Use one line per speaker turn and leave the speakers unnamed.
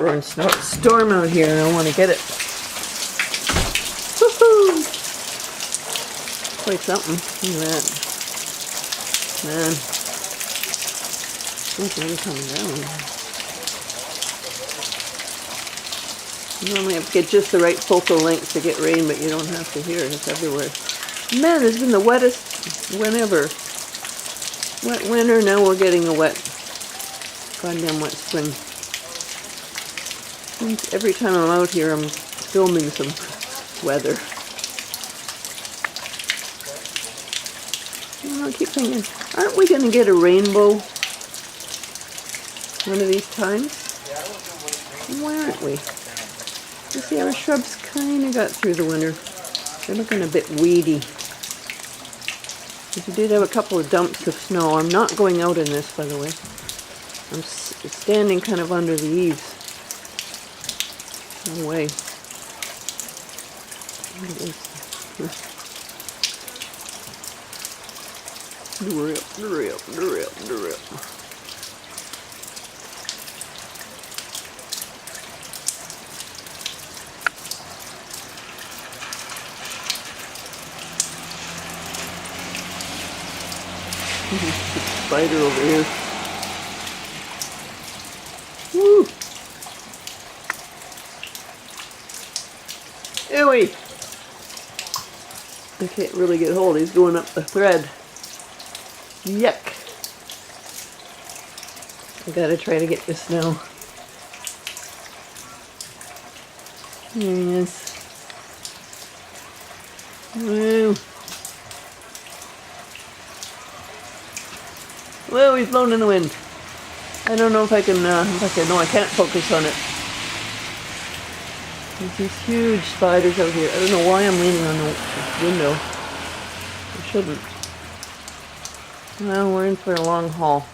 rip-roaring storm out here, and I want to get it. Woohoo! Quite something. Look at that. Man. It's really coming down. You normally have to get just the right focal length to get rain, but you don't have to here. It's everywhere. Man, it's been the wettest whenever. Wet winter, now we're getting a wet, goddamn wet spring. Every time I'm out here, I'm filming some weather. I keep thinking, aren't we going to get a rainbow one of these times? Why aren't we? You see, our shrubs kind of got through the winter. They're looking a bit weedy. But we did have a couple of dumps of snow. I'm not going out in this, by the way. I'm standing kind of under the eaves. No way. Drip, drip, drip, drip. Spider over here. Woo! Ewy! I can't really get hold. He's going up the thread. Yuck! I gotta try to get this now. There he is. Woo! Whoa, he's blown in the wind. I don't know if I can, no, I can't focus on it. There's these huge spiders out here. I don't know why I'm leaning on the window. I shouldn't. Well, we're in for a long haul.